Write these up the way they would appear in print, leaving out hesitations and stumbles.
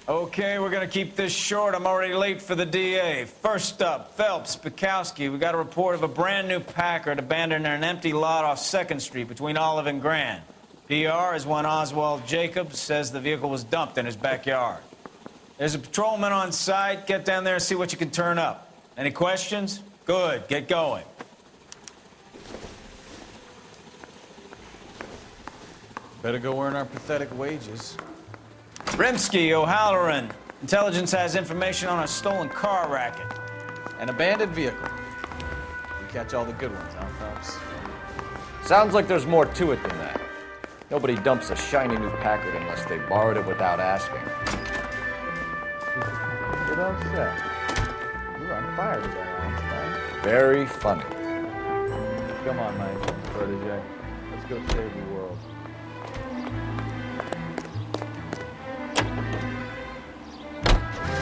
Okay, we're gonna keep this short. I'm already late for the DA. First up, Phelps, Bukowski. We got a report of a brand new Packard abandoned in an empty lot off 2nd Street between Olive and Grand. PR is one Oswald Jacobs says the vehicle was dumped in his backyard. There's a patrolman on site. Get down there and see what you can turn up. Any questions? Good, get going. Better go earn our pathetic wages. Rimsky, O'Halloran. Intelligence has information on a stolen car racket. An abandoned vehicle. We catch all the good ones, huh, Phelps? Sounds like there's more to it than that. Nobody dumps a shiny new Packard unless they borrowed it without asking. Good old set. You're on fire today, Einstein. Very funny. Come on, my protege. Let's go save the world.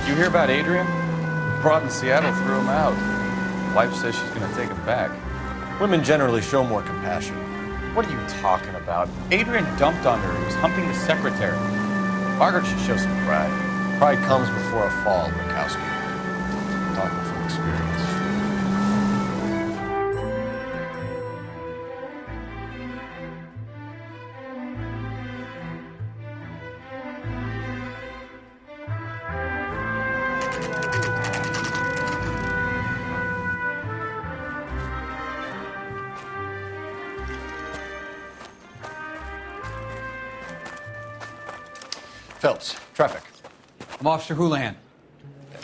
You hear about Adrian? Brought in Seattle threw him out. Wife says she's gonna take him back. Women generally show more compassion. What are you talking about? Adrian dumped on her. He was humping the secretary. Margaret should show some pride. Pride comes before a fall, Bukowski. I'm talking from experience. Phelps, traffic. I'm Officer Houlihan.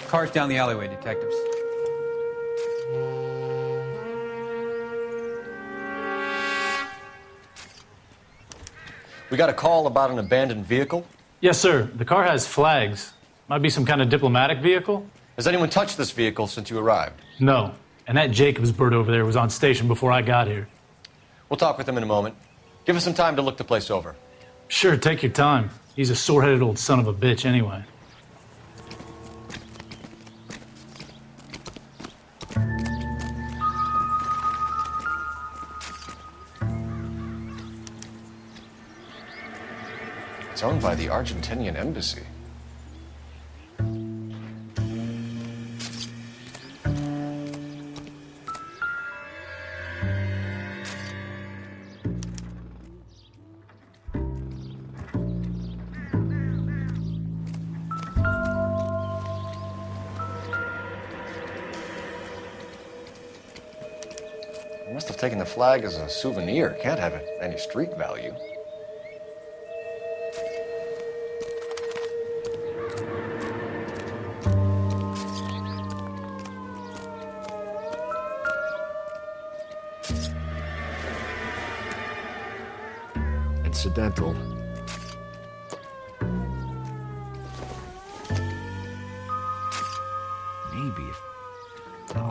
Cars down the alleyway, detectives. We got a call about an abandoned vehicle. Yes, sir. The car has flags. Might be some kind of diplomatic vehicle? Has anyone touched this vehicle since you arrived? No. And that Jacobs bird over there was on station before I got here. We'll talk with him in a moment. Give us some time to look the place over. Sure, take your time. He's a sore-headed old son of a bitch anyway. It's owned by the Argentinian embassy. They must have taken the flag as a souvenir. Can't have any street value. Incidental. Maybe if... No.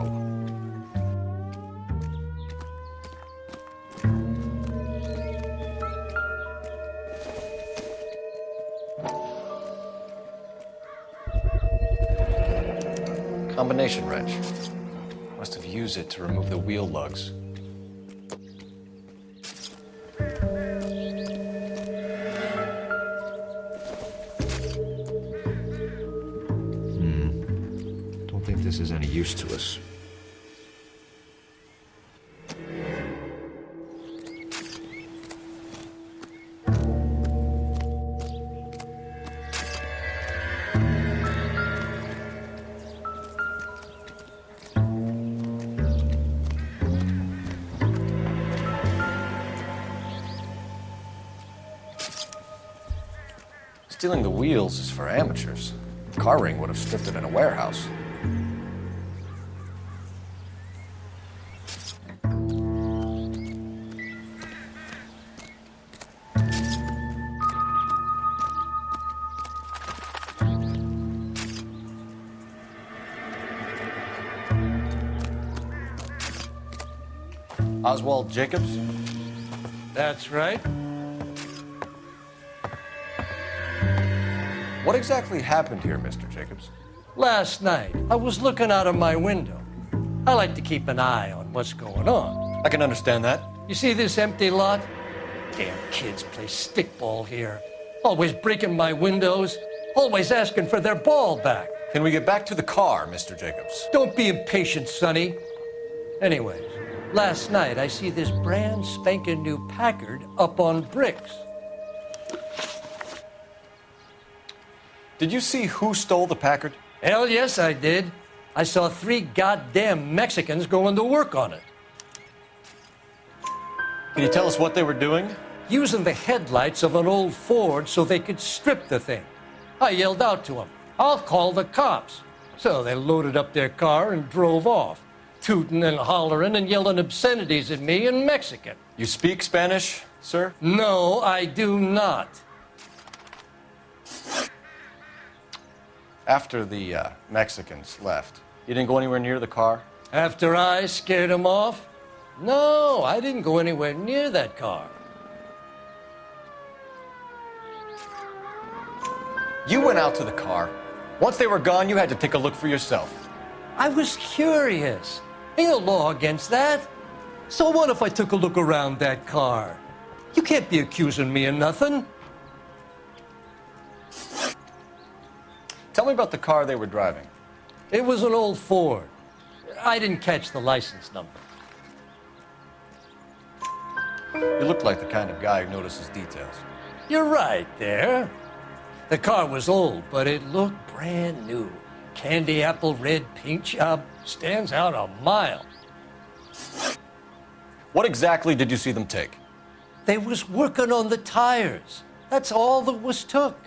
Combination wrench. Must have used it to remove the wheel lugs. Don't think this is any use to us. Stealing the wheels is for amateurs. Car ring would have stripped it in a warehouse. Oswald Jacobs? That's right. What exactly happened here, Mr. Jacobs? Last night, I was looking out of my window. I like to keep an eye on what's going on. I can understand that. You see this empty lot? Damn kids play stickball here. Always breaking my windows. Always asking for their ball back. Can we get back to the car, Mr. Jacobs? Don't be impatient, Sonny. Anyways, last night I see this brand spanking new Packard up on bricks. Did you see who stole the Packard? Hell yes, I did. I saw 3 goddamn Mexicans going to work on it. Can you tell us what they were doing? Using the headlights of an old Ford so they could strip the thing. I yelled out to them, "I'll call the cops." So they loaded up their car and drove off, tooting and hollering and yelling obscenities at me in Mexican. You speak Spanish, sir? No, I do not. After the Mexicans left, you didn't go anywhere near the car? After I scared them off? No, I didn't go anywhere near that car. You went out to the car. Once they were gone, you had to take a look for yourself. I was curious. Ain't no law against that. So what if I took a look around that car? You can't be accusing me of nothing. Tell me about the car they were driving. It was an old Ford. I didn't catch the license number. You look like the kind of guy who notices details. You're right there. The car was old, but it looked brand new. Candy apple red paint job stands out a mile. What exactly did you see them take? They was working on the tires. That's all that was took.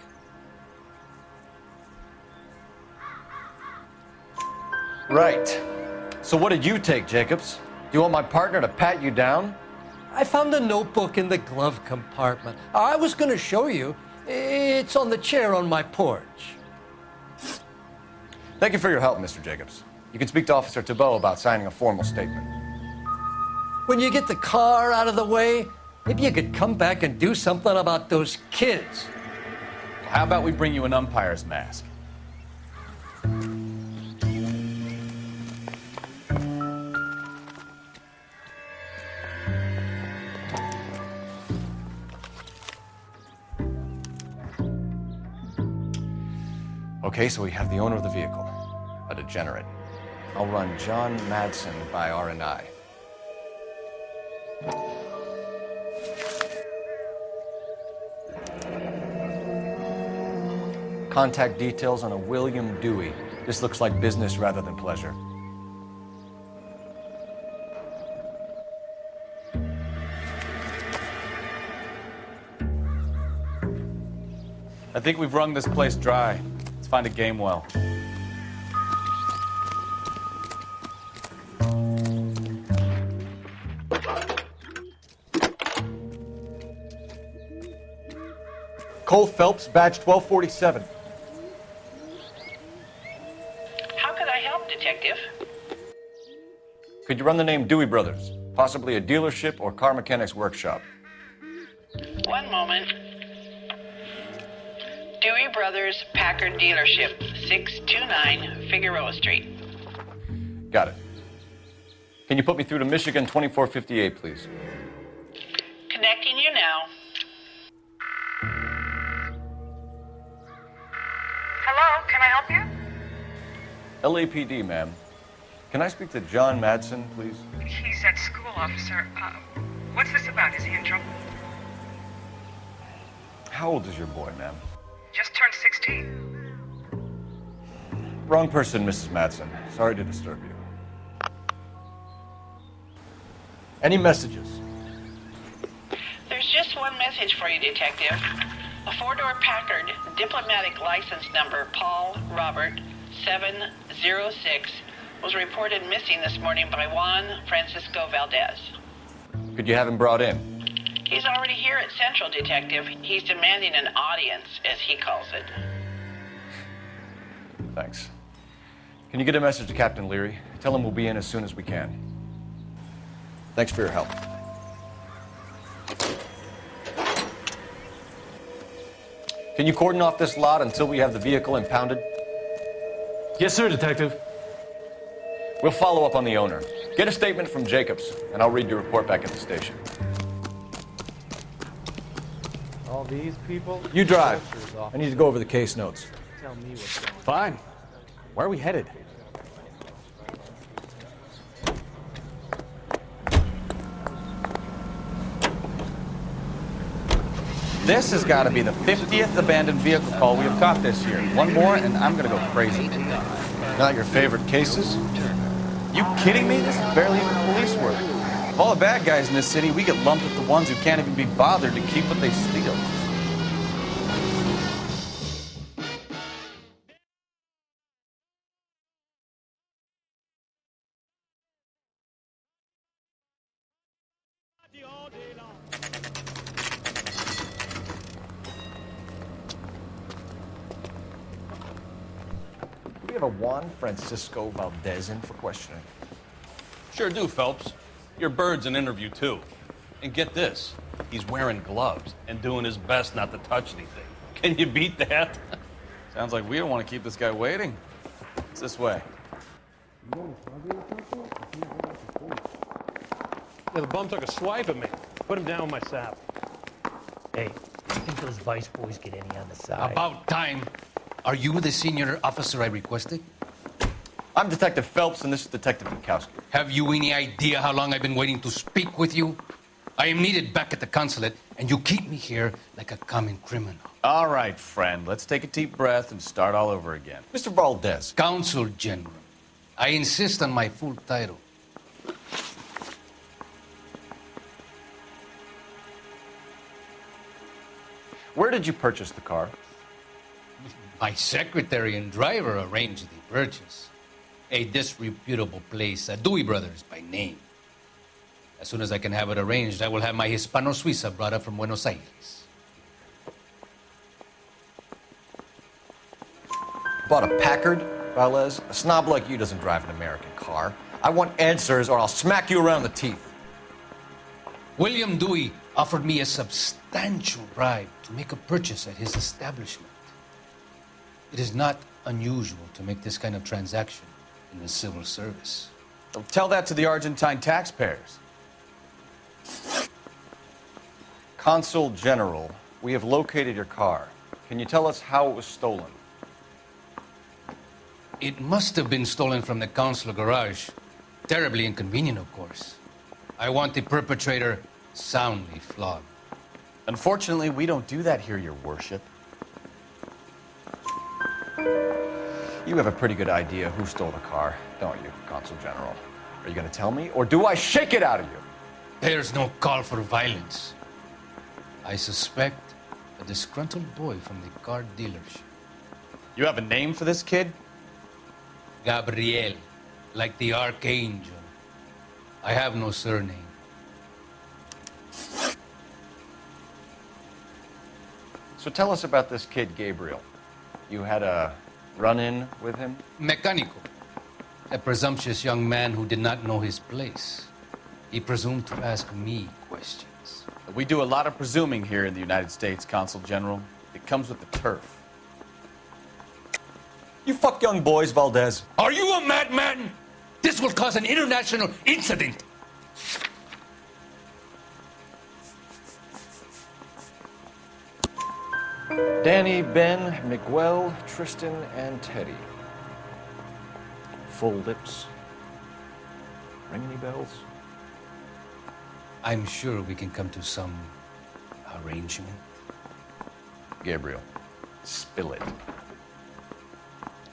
Right. So what did you take, Jacobs? Do you want my partner to pat you down? I found a notebook in the glove compartment. I was going to show you. It's on the chair on my porch. Thank you for your help, Mr. Jacobs. You can speak to Officer Thibault about signing a formal statement. When you get the car out of the way, maybe you could come back and do something about those kids. How about we bring you an umpire's mask? Okay, so we have the owner of the vehicle, a degenerate. I'll run John Madsen by R&I. Contact details on a William Dewey. This looks like business rather than pleasure. I think we've wrung this place dry. Let's find a game well. Cole Phelps, badge 1247. How could I help, Detective? Could you run the name Dewey Brothers? Possibly a dealership or car mechanics workshop. One moment. Dewey Brothers Packard Dealership, 629 Figueroa Street. Got it. Can you put me through to Michigan 2458, please? Connecting you now. Hello, can I help you? LAPD, ma'am. Can I speak to John Madsen, please? He's at school, officer. What's this about? Is he in trouble? How old is your boy, ma'am? Just turned 16. Wrong person, Mrs. Madsen. Sorry to disturb you. Any messages? There's just one message for you, Detective. A four-door Packard, diplomatic license number Paul Robert 706, was reported missing this morning by Juan Francisco Valdez. Could you have him brought in? He's already here at Central, Detective. He's demanding an audience, as he calls it. Thanks. Can you get a message to Captain Leary? Tell him we'll be in as soon as we can. Thanks for your help. Can you cordon off this lot until we have the vehicle impounded? Yes, sir, Detective. We'll follow up on the owner. Get a statement from Jacobs, and I'll read your report back at the station. All these people? You drive. I need to go over the case notes. tell me what's going on. Fine. Where are we headed? This has got to be the 50th abandoned vehicle call we have caught this year. One more, and I'm going to go crazy. Not your favorite cases? You kidding me? This is barely even police work. Of all the bad guys in this city, we get lumped with the ones who can't even be bothered to keep what they steal. Do we have a Juan Francisco Valdez in for questioning? Sure do, Phelps. Your bird's an interview, too. And get this, he's wearing gloves and doing his best not to touch anything. Can you beat that? Sounds like we don't want to keep this guy waiting. It's this way. Yeah, the bum took a swipe at me. Put him down with my sap. Hey, you think those vice boys get any on the side? About time. Are you the senior officer I requested? I'm Detective Phelps, and this is Detective Bukowski. Have you any idea how long I've been waiting to speak with you? I am needed back at the consulate, and you keep me here like a common criminal. All right, friend. Let's take a deep breath and start all over again. Mr. Valdez. Consul General. I insist on my full title. Where did you purchase the car? My secretary and driver arranged the purchase. A disreputable place, Dewey Brothers by name. As soon as I can have it arranged, I will have my Hispano Suiza brought up from Buenos Aires. Bought a Packard, Valdez? A snob like you doesn't drive an American car. I want answers or I'll smack you around the teeth. William Dewey offered me a substantial bribe to make a purchase at his establishment. It is not unusual to make this kind of transaction in the civil service. Don't tell that to the Argentine taxpayers. Consul General, we have located your car. Can you tell us how it was stolen? It must have been stolen from the consular garage. Terribly inconvenient, of course. I want the perpetrator soundly flogged. Unfortunately, we don't do that here, Your Worship. You have a pretty good idea who stole the car, don't you, Consul General? Are you going to tell me, or do I shake it out of you? There's no call for violence. I suspect a disgruntled boy from the car dealership. You have a name for this kid? Gabriel, like the archangel. I have no surname. So tell us about this kid, Gabriel. You had a run-in with him? Mecánico. A presumptuous young man who did not know his place. He presumed to ask me questions. We do a lot of presuming here in the United States, Consul General. It comes with the turf. You fuck young boys, Valdez. Are you a madman? This will cause an international incident. Danny, Ben, Miguel, Tristan, and Teddy. Full lips. Ring any bells? I'm sure we can come to some arrangement. Gabriel, spill it.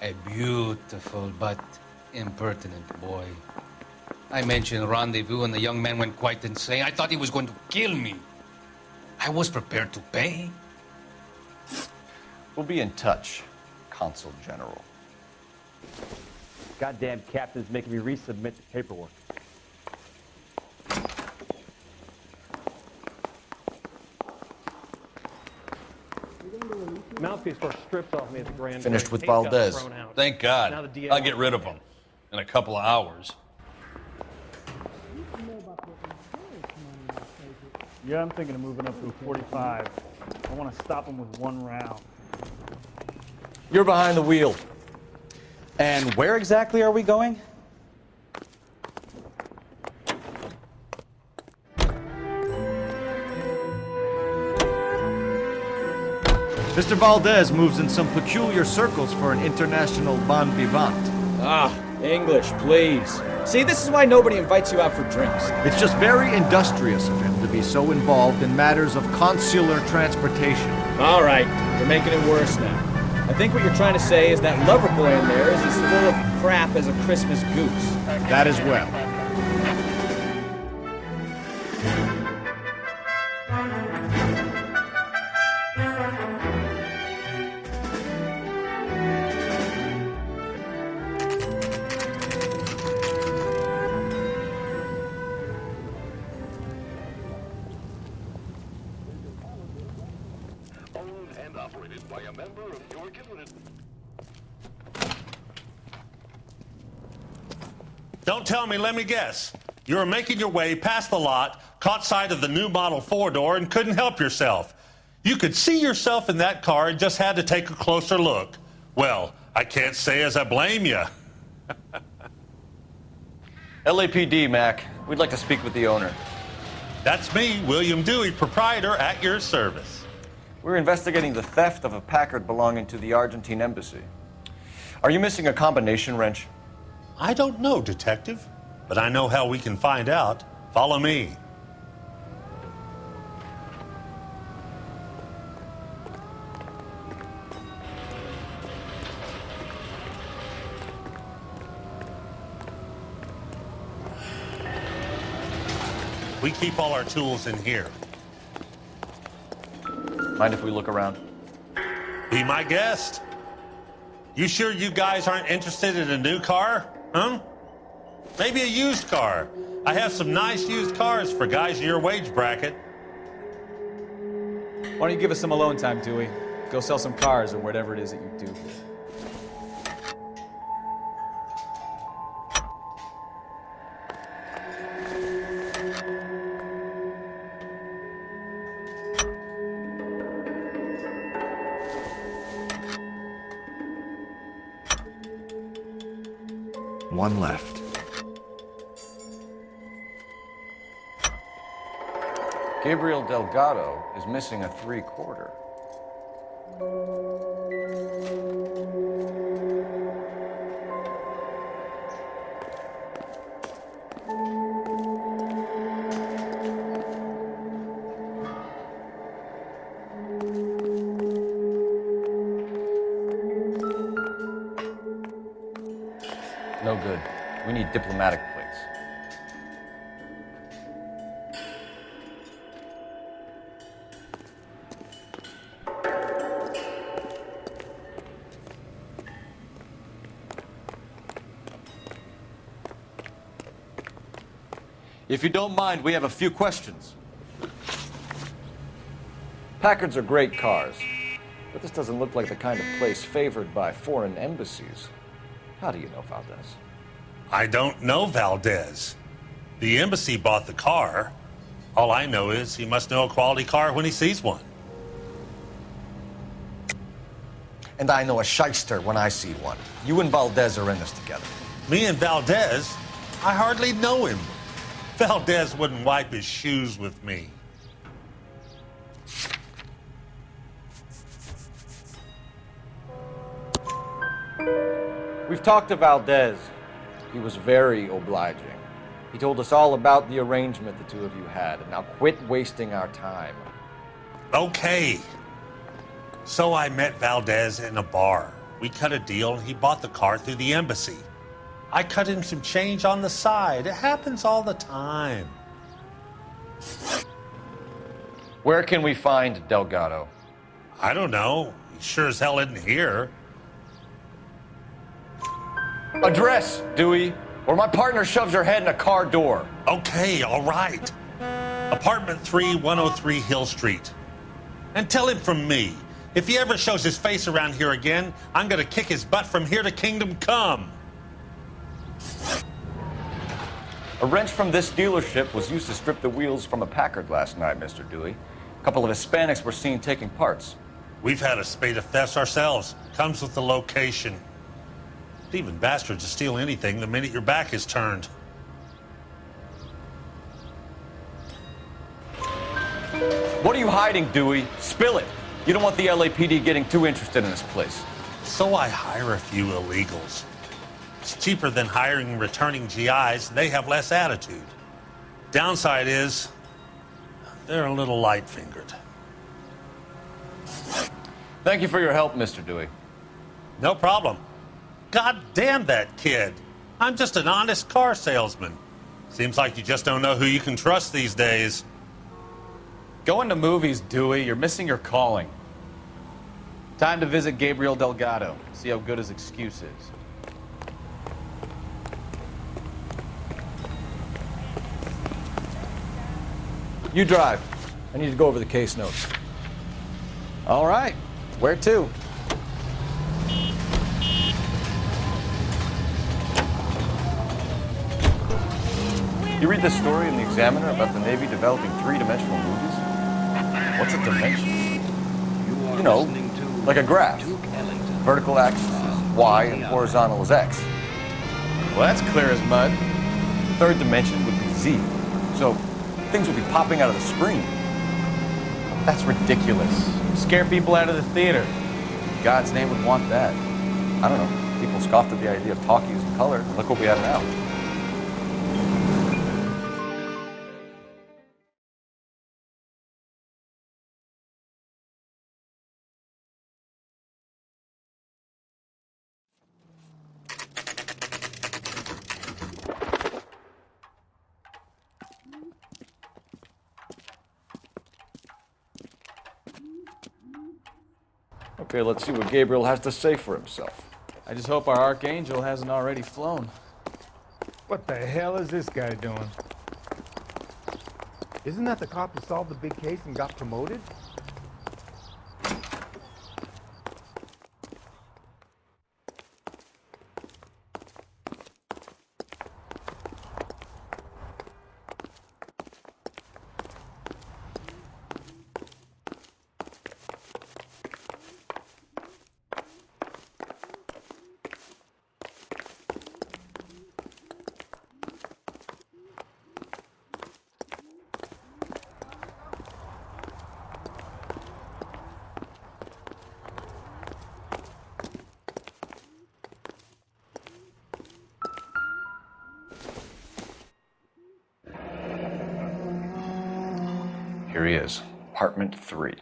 A beautiful but impertinent boy. I mentioned rendezvous and the young man went quite insane. I thought he was going to kill me. I was prepared to pay. We'll be in touch, Consul General. Goddamn captain's making me resubmit the paperwork. Mouthpiece first stripped off me at the grand. Finished with Valdez. Thank God. I'll get rid of him in a couple of hours. Yeah, I'm thinking of moving up to a 45. I want to stop him with one round. You're behind the wheel. And where exactly are we going? Mr. Valdez moves in some peculiar circles for an international bon vivant. Ah, English, please. See, this is why nobody invites you out for drinks. It's just very industrious of him to be so involved in matters of consular transportation. All right, you're making it worse now. I think what you're trying to say is that lover boy in there is as full of crap as a Christmas goose. That as well. Don't tell me, let me guess. You were making your way past the lot, caught sight of the new model four-door, and couldn't help yourself. You could see yourself in that car and just had to take a closer look. Well, I can't say as I blame you. LAPD, Mac. We'd like to speak with the owner. That's me, William Dewey, proprietor, at your service. We're investigating the theft of a Packard belonging to the Argentine embassy. Are you missing a combination wrench? I don't know, Detective, but I know how we can find out. Follow me. We keep all our tools in here. Mind if we look around? Be my guest. You sure you guys aren't interested in a new car? Huh? Maybe a used car. I have some nice used cars for guys in your wage bracket. Why don't you give us some alone time, Dewey? Go sell some cars or whatever it is that you do. One left. Gabriel Delgado is missing a 3/4. No good. We need diplomatic plates. If you don't mind, we have a few questions. Packards are great cars, but this doesn't look like the kind of place favored by foreign embassies. How do you know Valdez? I don't know Valdez. The embassy bought the car. All I know is he must know a quality car when he sees one. And I know a shyster when I see one. You and Valdez are in this together. Me and Valdez? I hardly know him. Valdez wouldn't wipe his shoes with me. We've talked to Valdez. He was very obliging. He told us all about the arrangement the two of you had. And now quit wasting our time. Okay. So I met Valdez in a bar. We cut a deal and he bought the car through the embassy. I cut him some change on the side. It happens all the time. Where can we find Delgado? I don't know. He sure as hell isn't here. Address, Dewey, or my partner shoves your head in a car door. Okay, all right. Apartment 3, 103 Hill Street. And tell him from me, if he ever shows his face around here again, I'm gonna kick his butt from here to Kingdom Come. A wrench from this dealership was used to strip the wheels from a Packard last night, Mr. Dewey. A couple of Hispanics were seen taking parts. We've had a spate of thefts ourselves. Comes with the location. Thieving bastards will steal anything the minute your back is turned. What are you hiding, Dewey? Spill it. You don't want the LAPD getting too interested in this place. So I hire a few illegals. It's cheaper than hiring returning GIs. They have less attitude. Downside is, they're a little light-fingered. Thank you for your help, Mr. Dewey. No problem. God damn that kid. I'm just an honest car salesman. Seems like you just don't know who you can trust these days. Going to movies, Dewey. You're missing your calling. Time to visit Gabriel Delgado. See how good his excuse is. You drive. I need to go over the case notes. All right. Where to? You read this story in the Examiner about the Navy developing three-dimensional movies? What's a dimension? You know, like a graph. Vertical axis is Y and horizontal is X. Well, that's clear as mud. Third dimension would be Z. So things would be popping out of the screen. That's ridiculous. Scare people out of the theater. In God's name would want that. I don't know. People scoffed at the idea of talkies in color, and look what we have now. Okay, let's see what Gabriel has to say for himself. I just hope our Archangel hasn't already flown. What the hell is this guy doing? Isn't that the cop who solved the big case and got promoted? Here he is, apartment 3.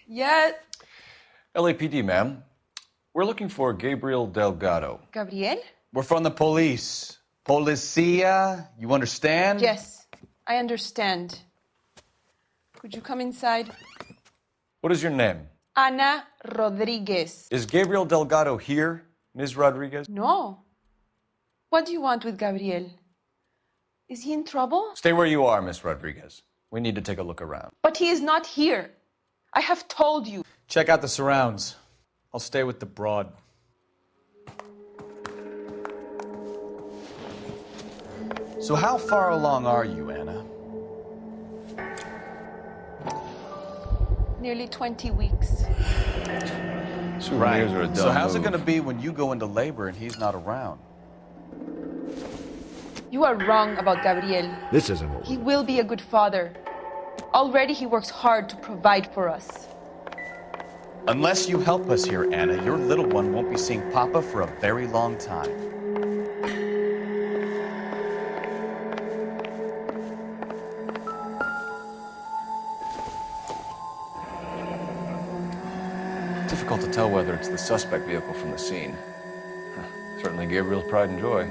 Yeah. LAPD, ma'am. We're looking for Gabriel Delgado. Gabriel? We're from the police. Policia, you understand? Yes, I understand. Could you come inside? What is your name? Ana Rodriguez. Is Gabriel Delgado here, Ms. Rodriguez? No. What do you want with Gabriel? Is he in trouble? Stay where you are, Ms. Rodriguez. We need to take a look around. But he is not here. I have told you. Check out the surrounds. I'll stay with the broad. So how far along are you, Anna? Nearly 20 weeks. Souvenirs are a dumb So how's it move. going to be when you go into labor and he's not around? You are wrong about Gabriel. This isn't what He will be a good father. Already he works hard to provide for us. Unless you help us here, Anna, your little one won't be seeing Papa for a very long time. Difficult to tell whether it's the suspect vehicle from the scene. Certainly Gabriel's pride and joy.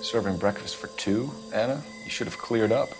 Serving breakfast for 2, Anna? You should have cleared up.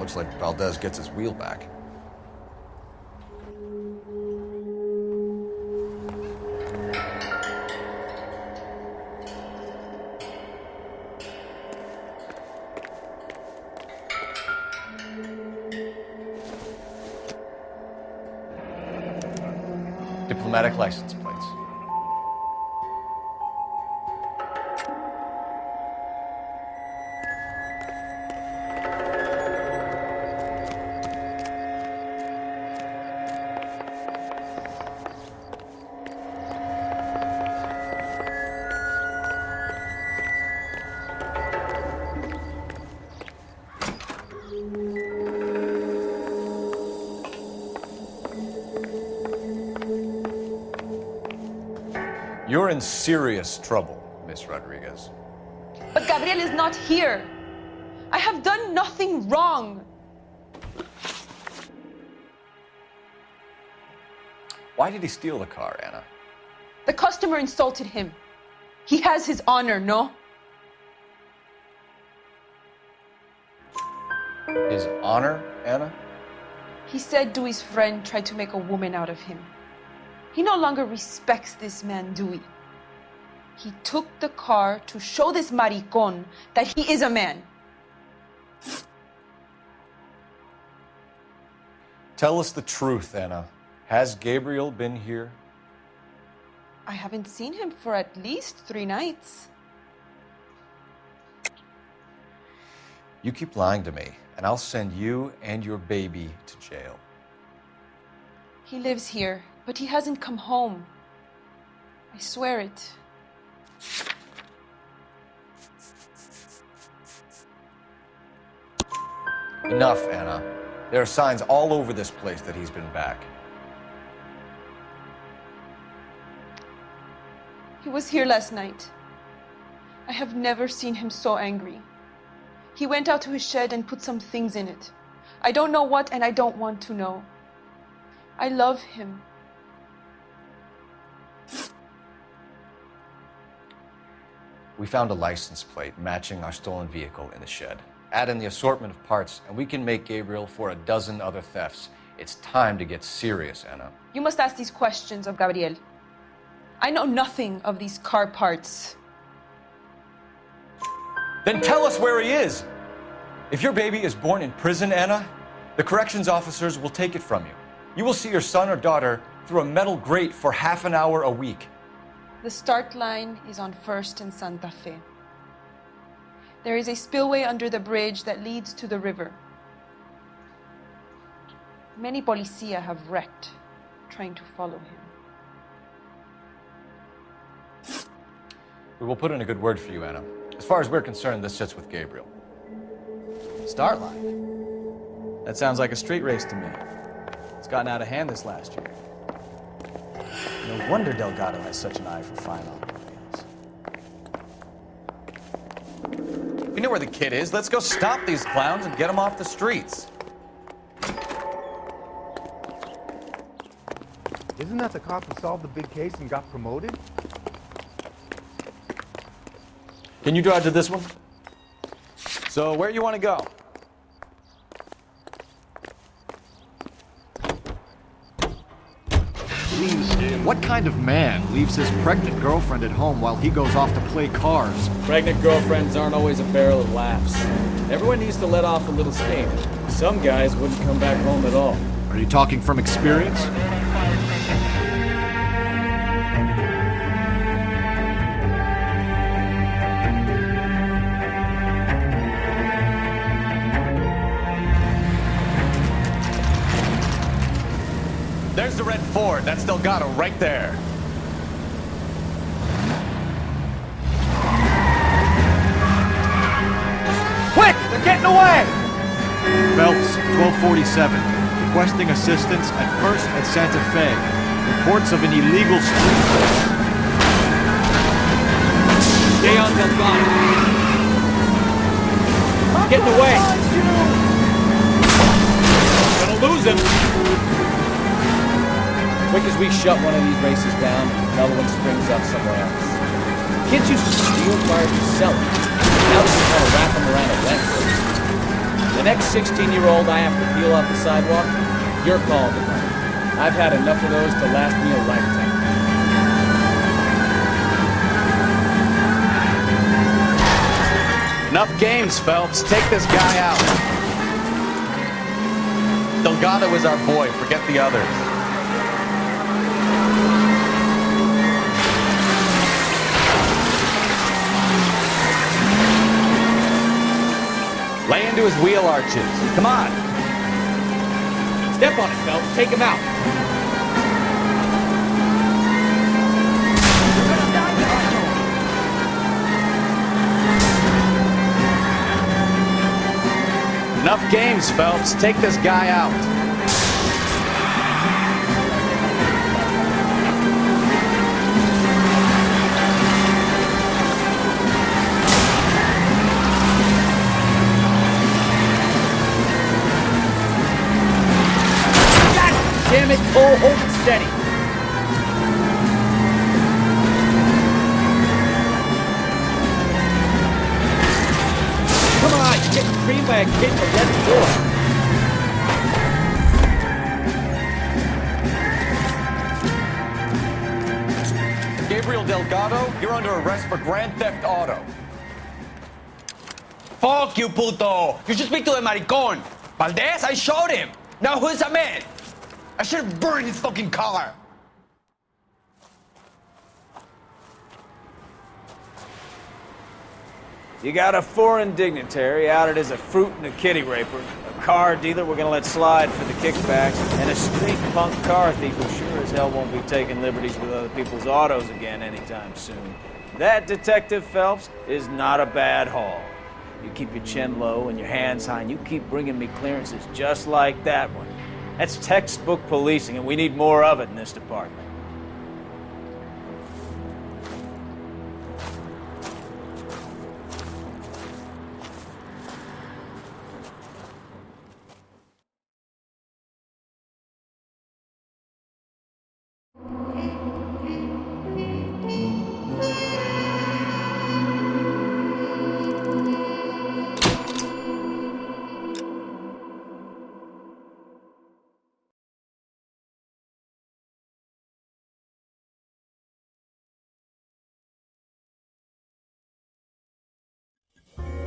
Looks like Valdez gets his wheel back. Diplomatic license plates. You're in serious trouble, Miss Rodriguez. But Gabriel is not here. I have done nothing wrong. Why did he steal the car, Anna? The customer insulted him. He has his honor, no? His honor, Anna? He said Dewey's friend tried to make a woman out of him. He no longer respects this man, Dewey. He took the car to show this maricón that he is a man. Tell us the truth, Anna. Has Gabriel been here? I haven't seen him for at least 3 nights. You keep lying to me, and I'll send you and your baby to jail. He lives here, but he hasn't come home. I swear it. Enough, Anna. There are signs all over this place that he's been back. He was here last night. I have never seen him so angry. He went out to his shed and put some things in it. I don't know what, and I don't want to know. I love him. We found a license plate matching our stolen vehicle in the shed. Add in the assortment of parts, and we can make Gabriel for a dozen other thefts. It's time to get serious, Anna. You must ask these questions of Gabriel. I know nothing of these car parts. Then tell us where he is! If your baby is born in prison, Anna, the corrections officers will take it from you. You will see your son or daughter through a metal grate for half an hour a week. The start line is on 1st and Santa Fe. There is a spillway under the bridge that leads to the river. Many policia have wrecked trying to follow him. We will put in a good word for you, Anna. As far as we're concerned, this sits with Gabriel. Start line? That sounds like a street race to me. It's gotten out of hand this last year. No wonder Delgado has such an eye for fine automobiles. We know where the kid is. Let's go stop these clowns and get them off the streets. Isn't that the cop who solved the big case and got promoted? Can you drive to this one? So, where you want to go? What kind of man leaves his pregnant girlfriend at home while he goes off to play cars? Pregnant girlfriends aren't always a barrel of laughs. Everyone needs to let off a little steam. Some guys wouldn't come back home at all. Are you talking from experience? There's the red Ford. That's Delgado right there. Quick! They're getting away! Phelps, 1247. Requesting assistance at 1st and Santa Fe. Reports of an illegal street race. Stay on Delgado. Getting away! Gonna lose him! Quick as we shut one of these races down, another one springs up somewhere else. Kids used to steal cars and sell them. Now they just want to wrap them around a rent race. The next 16-year-old I have to peel off the sidewalk, your call, Department. I've had enough of those to last me a lifetime. Enough games, Phelps. Take this guy out. Delgado is our boy. Forget the others. Lay into his wheel arches. Come on. Step on it, Phelps. Take him out. Enough games, Phelps. Take this guy out. Damn it, Cole, hold it steady. Come on, you're getting creamed by a kid in the red floor. Gabriel Delgado, you're under arrest for Grand Theft Auto. Fuck you, puto! You should speak to the maricon. Valdez, I showed him. Now who's a man? I should have burned his fucking car. You got a foreign dignitary outed as a fruit and a kitty raper, a car dealer we're gonna let slide for the kickbacks, and a street punk car thief who sure as hell won't be taking liberties with other people's autos again anytime soon. That, Detective Phelps, is not a bad haul. You keep your chin low and your hands high, and you keep bringing me clearances just like that one. That's textbook policing, and we need more of it in this department.